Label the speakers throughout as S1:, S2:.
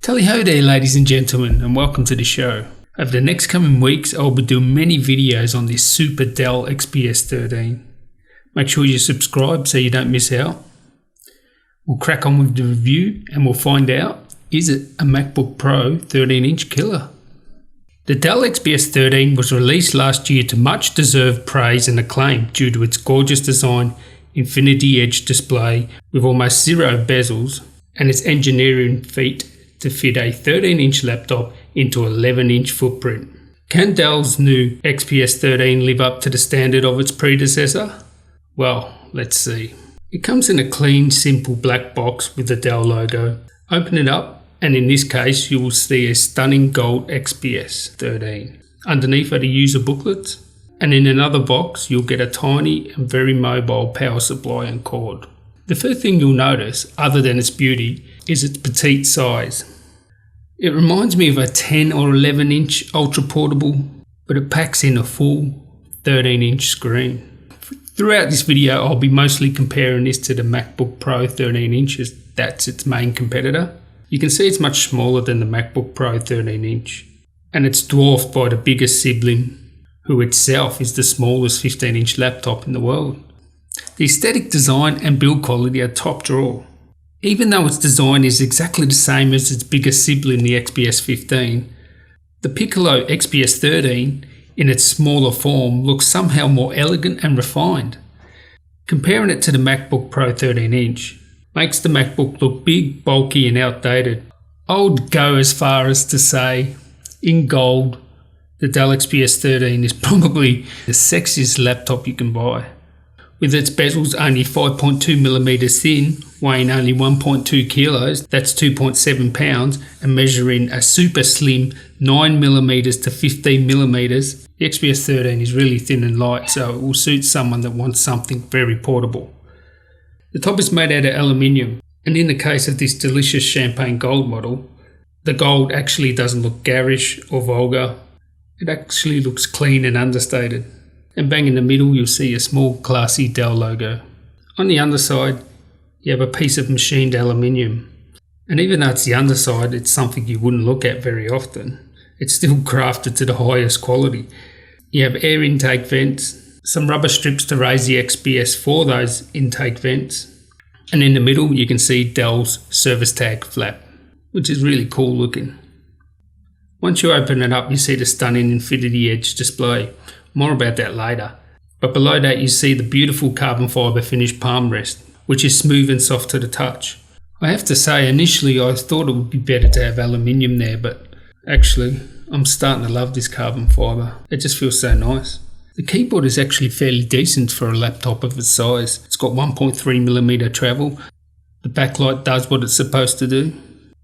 S1: Tally ho there, ladies and gentlemen, and welcome to the show. Over the next coming weeks, I'll be doing many videos on this super Dell XPS 13. Make sure you subscribe so you don't miss out. We'll crack on with the review and we'll find out, is it a MacBook Pro 13-inch killer? The Dell XPS 13 was released last year to much deserved praise and acclaim due to its gorgeous design, infinity edge display with almost zero bezels, and its engineering feat to fit a 13-inch laptop into an 11-inch footprint. Can Dell's new XPS 13 live up to the standard of its predecessor? Well, let's see. It comes in a clean, simple black box with the Dell logo. Open it up, and in this case you will see a stunning gold XPS 13. Underneath are the user booklets, and in another box you'll get a tiny and very mobile power supply and cord. The first thing you'll notice, other than its beauty, is its petite size. It reminds me of a 10 or 11-inch ultra portable, but it packs in a full 13-inch screen. Throughout this video I'll be mostly comparing this to the MacBook Pro 13 inches, that's its main competitor. You can see it's much smaller than the MacBook Pro 13 inch, and it's dwarfed by the biggest sibling, who itself is the smallest 15-inch laptop in the world. The aesthetic design and build quality are top drawer. Even though its design is exactly the same as its biggest sibling, the XPS 15, the Piccolo XPS 13 in its smaller form looks somehow more elegant and refined. Comparing it to the MacBook Pro 13 inch makes the MacBook look big, bulky and outdated. I would go as far as to say, in gold, the Dell XPS 13 is probably the sexiest laptop you can buy. With its bezels only 5.2mm thin, weighing only 1.2 kilos, that's 2.7 pounds, and measuring a super slim 9mm to 15mm, the XPS 13 is really thin and light, so it will suit someone that wants something very portable. The top is made out of aluminium, and in the case of this delicious champagne gold model, the gold actually doesn't look garish or vulgar. It actually looks clean and understated. And bang in the middle you'll see a small classy Dell logo. On the underside you have a piece of machined aluminium, and even though it's the underside, it's something you wouldn't look at very often. It's still crafted to the highest quality. You have air intake vents, some rubber strips to raise the XPS for those intake vents, and in the middle you can see Dell's service tag flap, which is really cool looking. Once you open it up you see the stunning infinity edge display. More about that later. But below that you see the beautiful carbon fibre finished palm rest, which is smooth and soft to the touch. I have to say, initially I thought it would be better to have aluminium there, but actually I'm starting to love this carbon fibre. It just feels so nice. The keyboard is actually fairly decent for a laptop of its size. It's got 1.3mm travel. The backlight does what it's supposed to do.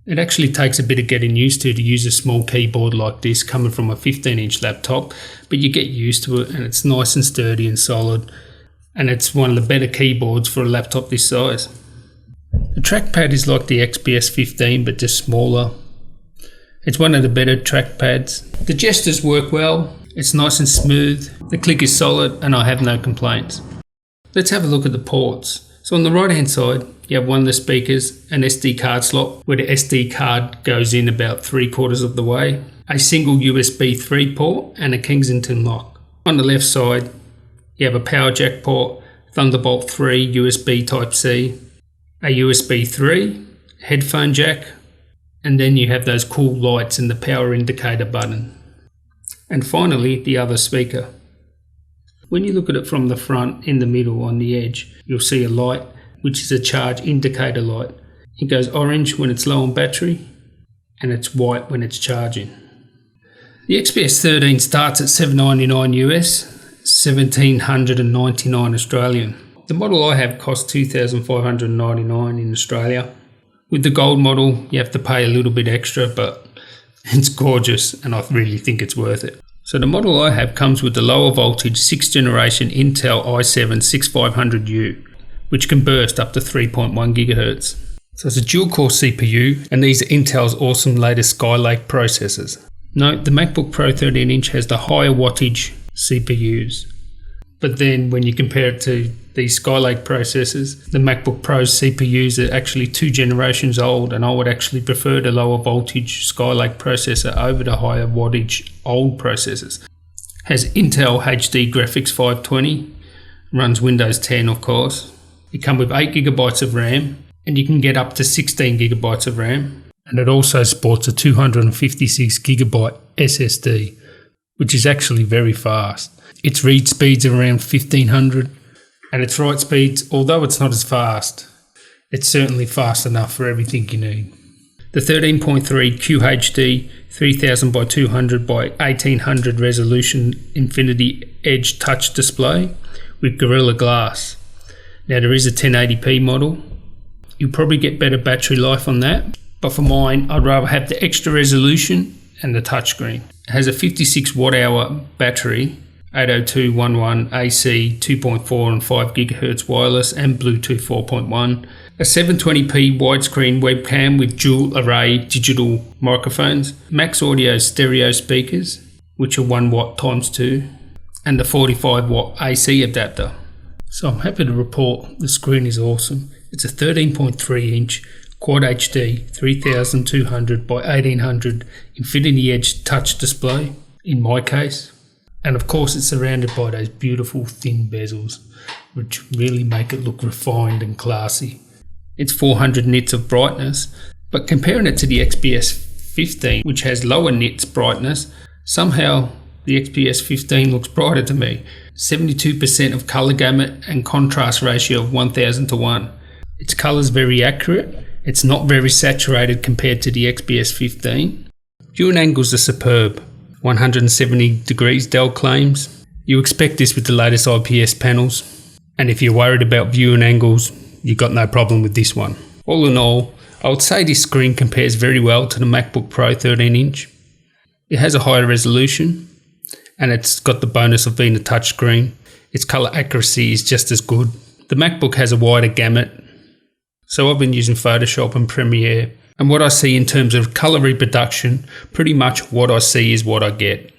S1: It actually takes a bit of getting used to use a small keyboard like this coming from a 15-inch laptop, but you get used to it and it's nice and sturdy and solid, and it's one of the better keyboards for a laptop this size. The trackpad is like the XPS 15 but just smaller. It's one of the better trackpads. The gestures work well, it's nice and smooth, the click is solid and I have no complaints. Let's have a look at the ports. So on the right hand side you have one of the speakers, an SD card slot where the SD card goes in about 3/4 of the way, a single USB 3 port and a Kensington lock. On the left side you have a power jack port, Thunderbolt 3 USB Type-C, a USB 3, headphone jack, and then you have those cool lights and the power indicator button. And finally the other speaker. When you look at it from the front, in the middle on the edge, you'll see a light which is a charge indicator light. It goes orange when it's low on battery and it's white when it's charging. The XPS 13 starts at $799 US, 1799 Australian. The model I have costs $2,599 in Australia. With the gold model you have to pay a little bit extra, but it's gorgeous and I really think it's worth it. So the model I have comes with the lower voltage 6th generation Intel i7 6500U, which can burst up to 3.1 GHz. So it's a dual core CPU, and these are Intel's awesome latest Skylake processors. Note the MacBook Pro 13 inch has the higher wattage CPUs, but then when you compare it to these Skylake processors. The MacBook Pro's CPUs are actually 2 generations old, and I would actually prefer the lower voltage Skylake processor over the higher wattage old processors. Has Intel HD Graphics 520, runs Windows 10 of course. It comes with 8GB of RAM, and you can get up to 16GB of RAM. And it also sports a 256GB SSD, which is actually very fast. Its read speeds are around 1500, and its write speeds, although it's not as fast, it's certainly fast enough for everything you need. The 13.3 QHD 3000 by 200 by 1800 resolution Infinity Edge touch display with Gorilla Glass. Now there is a 1080p model. You'll probably get better battery life on that, but for mine I'd rather have the extra resolution and the touchscreen. It has a 56 watt hour battery, 802.11 AC, 2.4 and 5 GHz wireless and Bluetooth 4.1, a 720p widescreen webcam with dual array digital microphones, max audio stereo speakers, which are 1 watt times 2, and the 45 watt AC adapter. So I'm happy to report the screen is awesome. It's a 13.3 inch Quad HD 3200 by 1800 Infinity Edge touch display in my case. And of course it's surrounded by those beautiful thin bezels, which really make it look refined and classy. It's 400 nits of brightness, but comparing it to the XPS 15, which has lower nits brightness, somehow the XPS 15 looks brighter to me. 72% of color gamut and contrast ratio of 1000:1. Its color's very accurate. It's not very saturated compared to the XPS 15. Viewing angles are superb. 170 degrees Dell claims. You expect this with the latest IPS panels, and if you're worried about viewing angles, you've got no problem with this one. All in all, I would say this screen compares very well to the MacBook Pro 13 inch. It has a higher resolution, and it's got the bonus of being a touchscreen. Its color accuracy is just as good. The MacBook has a wider gamut, so I've been using Photoshop and Premiere, and what I see in terms of color reproduction, pretty much what I see is what I get.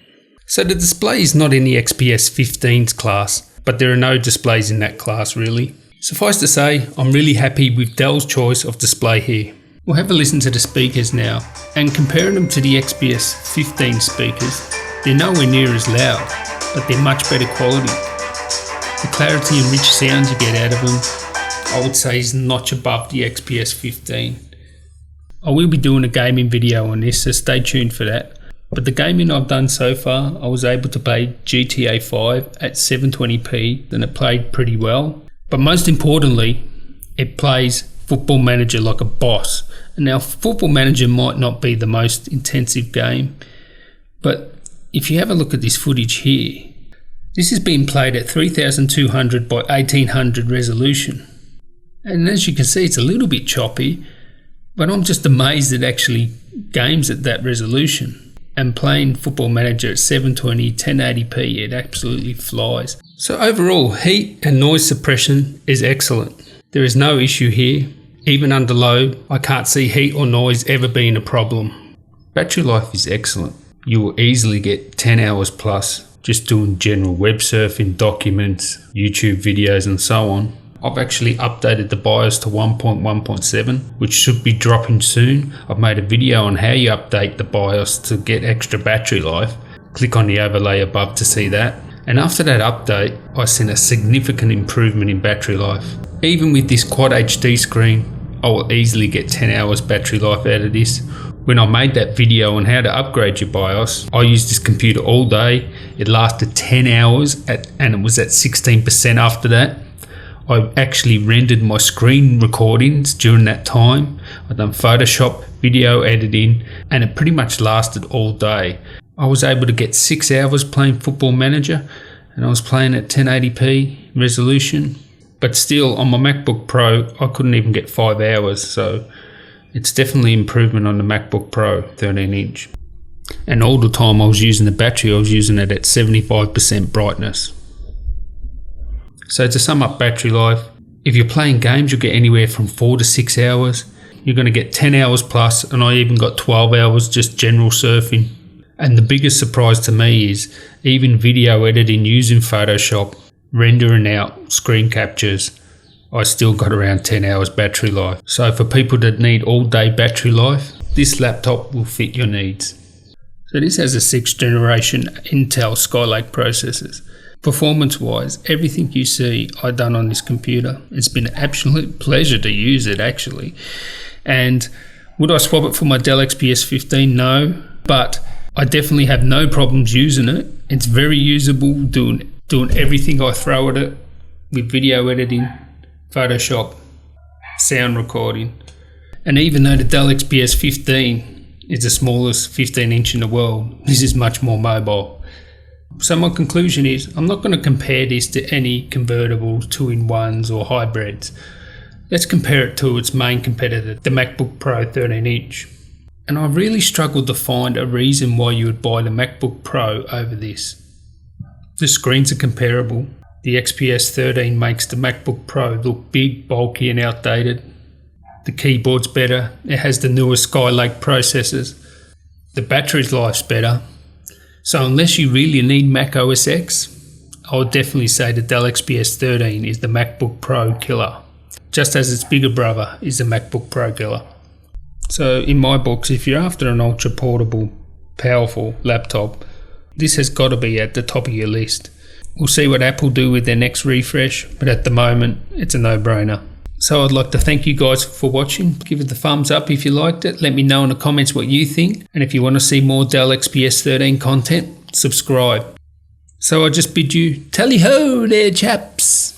S1: So the display is not in the XPS 15's class, but there are no displays in that class really. Suffice to say, I'm really happy with Dell's choice of display here. We'll have a listen to the speakers now, and comparing them to the XPS 15 speakers, they're nowhere near as loud, but they're much better quality. The clarity and rich sounds you get out of them, I would say, is a notch above the XPS 15. I will be doing a gaming video on this, so stay tuned for that. But the gaming I've done so far, I was able to play GTA 5 at 720p, and it played pretty well. But most importantly, it plays Football Manager like a boss. And now Football Manager might not be the most intensive game, but if you have a look at this footage here, this is being played at 3200 by 1800 resolution. And as you can see, it's a little bit choppy, but I'm just amazed it actually games at that resolution. And playing Football Manager at 720, 1080p, it absolutely flies. So overall, heat and noise suppression is excellent. There is no issue here. Even under load, I can't see heat or noise ever being a problem. Battery life is excellent. You will easily get 10 hours plus just doing general web surfing, documents, YouTube videos and so on. I've actually updated the BIOS to 1.1.7, which should be dropping soon. I've made a video on how you update the BIOS to get extra battery life. Click on the overlay above to see that. And after that update, I seen a significant improvement in battery life. Even with this Quad HD screen, I will easily get 10 hours battery life out of this. When I made that video on how to upgrade your BIOS, I used this computer all day. It lasted 10 hours and it was at 16% after that. I actually rendered my screen recordings during that time. I've done Photoshop, video editing, and it pretty much lasted all day. I was able to get 6 hours playing Football Manager, and I was playing at 1080p resolution. But still, on my MacBook Pro, I couldn't even get 5 hours, so it's definitely improvement on the MacBook Pro 13 inch. And all the time I was using the battery, I was using it at 75% brightness. So to sum up battery life, if you're playing games, you'll get anywhere from 4 to 6 hours. You're going to get 10 hours plus, and I even got 12 hours just general surfing. And the biggest surprise to me is even video editing using Photoshop rendering out screen captures, I still got around 10 hours battery life. So for people that need all day battery life, this laptop will fit your needs. So this has a 6th generation Intel Skylake processors. Performance wise, everything you see I've done on this computer, it's been an absolute pleasure to use it actually. And would I swap it for my Dell XPS 15? No, but I definitely have no problems using it. It's very usable, doing everything I throw at it with video editing, Photoshop, sound recording. And even though the Dell XPS 15 is the smallest 15-inch in the world, this is much more mobile. So my conclusion is, I'm not going to compare this to any convertibles, 2-in-1s or hybrids. Let's compare it to its main competitor, the MacBook Pro 13-inch. And I really struggled to find a reason why you would buy the MacBook Pro over this. The screens are comparable. The XPS 13 makes the MacBook Pro look big, bulky and outdated. The keyboard's better. It has the newer Skylake processors. The battery life's better. So unless you really need Mac OS X, I would definitely say the Dell XPS 13 is the MacBook Pro killer, just as its bigger brother is the MacBook Pro killer. So in my books, if you're after an ultra portable, powerful laptop, this has got to be at the top of your list. We'll see what Apple do with their next refresh, but at the moment, it's a no-brainer. So I'd like to thank you guys for watching. Give it the thumbs up if you liked it. Let me know in the comments what you think. And if you want to see more Dell XPS 13 content, subscribe. So I just bid you tally-ho there, chaps.